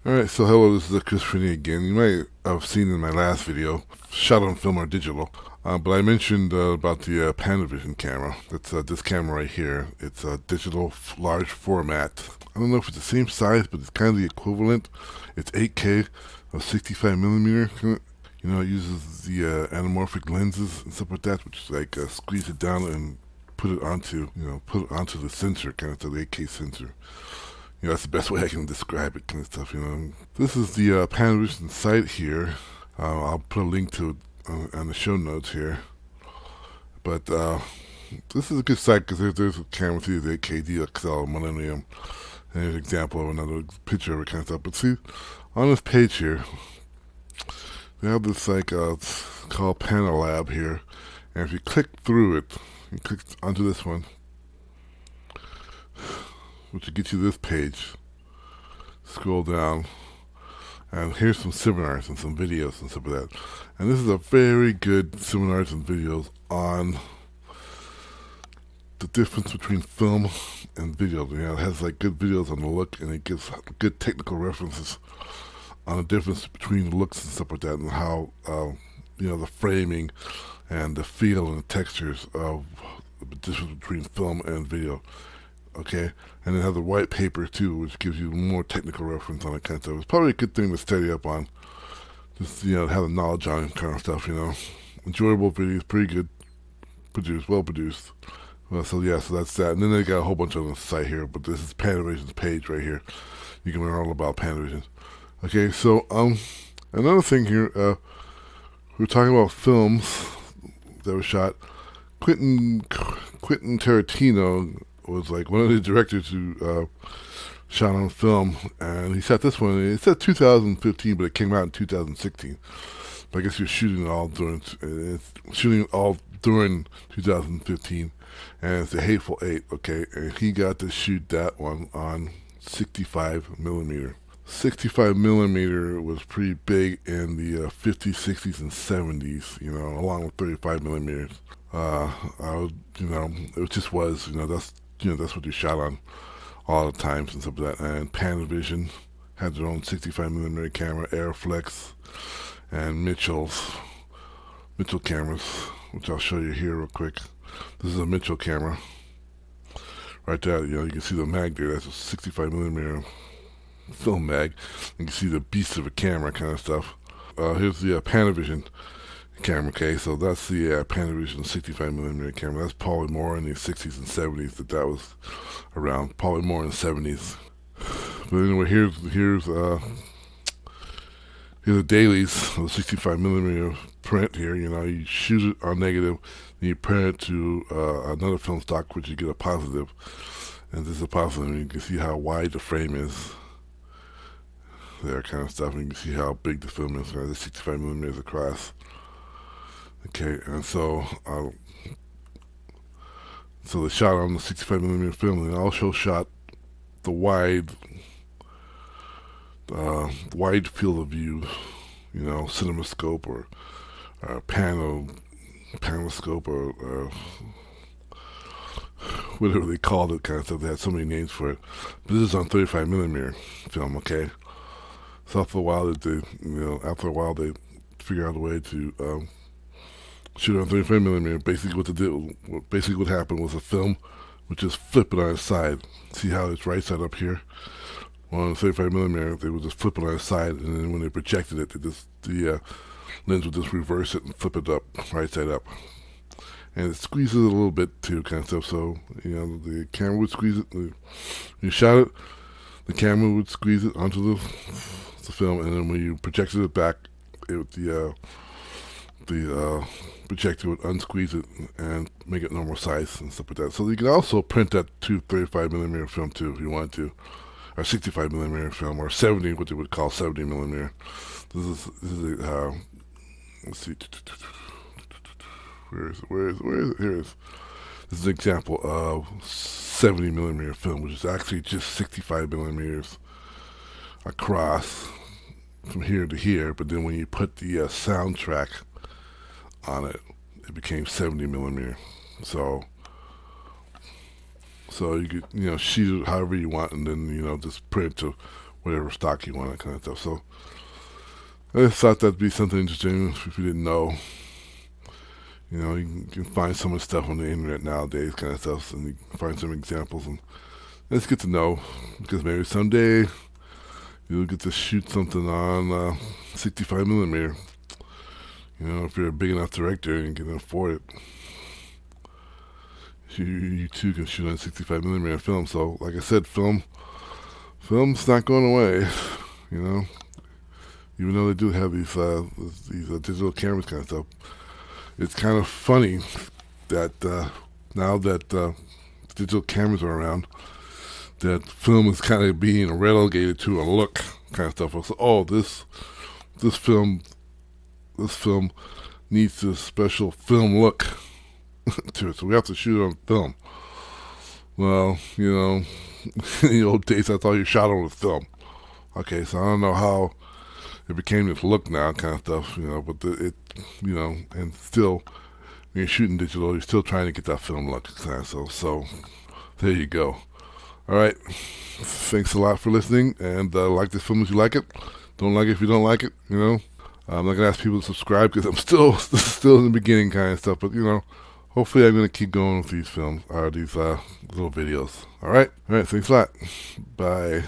Alright, so hello, this is Chris Finney again. You might have seen in my last video, shot on film or digital, but I mentioned about the Panavision camera. That's this camera right here. It's a digital large format. I don't know if it's the same size, but it's kind of the equivalent. It's 8K of 65 millimeter. You know, it uses the anamorphic lenses and stuff like that, which like squeeze it down and put it onto, the sensor, kind of the 8K sensor. That's the best way I can describe it, kind of stuff. This is the Panavision site here. I'll put a link to it on the show notes here. But this is a good site because there's a camera with the 8K DXL Millennium. And here's an example of another picture of it, kind of stuff. But see, on this page here, they have this it's called Panalab here. And if you click through it, you click onto this one, which will get you this page. Scroll down, and here's some seminars and some videos and stuff like that. And this is a very good seminars and videos on the difference between film and video. It has like good videos on the look, and it gives good technical references on the difference between the looks and stuff like that, and how the framing and the feel and the textures of the difference between film and video. Okay, and it has a white paper too, which gives you more technical reference on it, kind of stuff. It's probably a good thing to study up on, just have the knowledge on it, kind of stuff. Enjoyable videos, pretty good, well produced. So that's that. And then they got a whole bunch on the site here, but this is Panavision's page right here. You can learn all about Panavision. Okay, so another thing here, we're talking about films that were shot. Quentin Tarantino was like one of the directors who shot on film, and he shot this one. It said 2015, but it came out in 2016. But I guess he was shooting it all during 2015, and it's the Hateful Eight. Okay, and he got to shoot that one on 65 millimeter. 65 millimeter was pretty big in the 50s, 60s, and 70s. Along with 35 millimeters. It just was. That's what they shot on all the times and stuff like that. And Panavision had their own 65 millimeter camera, Airflex, and Mitchell cameras, which I'll show you here real quick. This is a Mitchell camera. Right there, you can see the mag there. That's a 65 millimeter film mag. You can see the beast of a camera, kind of stuff. Here's the Panavision camera. Okay, so that's the Panavision 65 millimeter camera. That's probably more in the 60s and 70s that was around. Probably more in the 70s. But anyway, here's the dailies of the 65 millimeter print here. You shoot it on negative, then you print it to another film stock, which you get a positive. And this is a positive, and you can see how wide the frame is. There, kind of stuff. And you can see how big the film is. The 65 millimeters across. Okay, and so they shot on the 65 millimeter film, and they also shot the wide field of view, cinemascope or panoscope or whatever they called it, kind of stuff. They had so many names for it. But this is on 35 millimeter film. Okay, so after a while they figure out a way to shoot on 35 millimeter. Basically what happened was the film would just flip it on its side. See how it's right side up here? Well, on the 35 millimeter, they would just flip it on its side, and then when they projected it, the lens would just reverse it and flip it up, right side up. And it squeezes it a little bit too, kind of stuff. So the camera would squeeze it. When you shot it, the camera would squeeze it onto the film, and then when you projected it back, the projector would unsqueeze it and make it normal size and stuff like that. So you can also print that to 35 millimeter film too if you wanted to, or 65 millimeter film, or 70, what they would call 70 millimeter. This is let's see, where is it? Here it is. This is an example of 70 millimeter film, which is actually just 65 millimeters across from here to here. But then when you put the soundtrack on it, it became 70 millimeter. So you could shoot it however you want, and then just print it to whatever stock you want, that kind of stuff. So I just thought that'd be something interesting if you didn't know. You know, you can find some of the stuff on the internet nowadays, kind of stuff, and you can find some examples, and it's good to know, because maybe someday you'll get to shoot something on 65 millimeter. You know, if you're a big enough director and can afford it, you too can shoot on 65 millimeter film. So, like I said, film's not going away. You know, even though they do have these digital cameras, kind of stuff. It's kind of funny that now that digital cameras are around, that film is kind of being relegated to a look kind of stuff. So, oh, this film needs a special film look to it, so we have to shoot it on film. Well, you know, in the old days, that's all you shot on was film. Okay, so I don't know how it became this look now, kind of stuff, you know, but you know, and still, when you're shooting digital, you're still trying to get that film look, kind of, so there you go. All right, thanks a lot for listening, and like this film if you like it. Don't like it if you don't like it, you know. I'm not gonna ask people to subscribe because I'm still in the beginning, kind of stuff, but you know, hopefully I'm gonna keep going with these films or these little videos. All right, thanks a lot. Bye.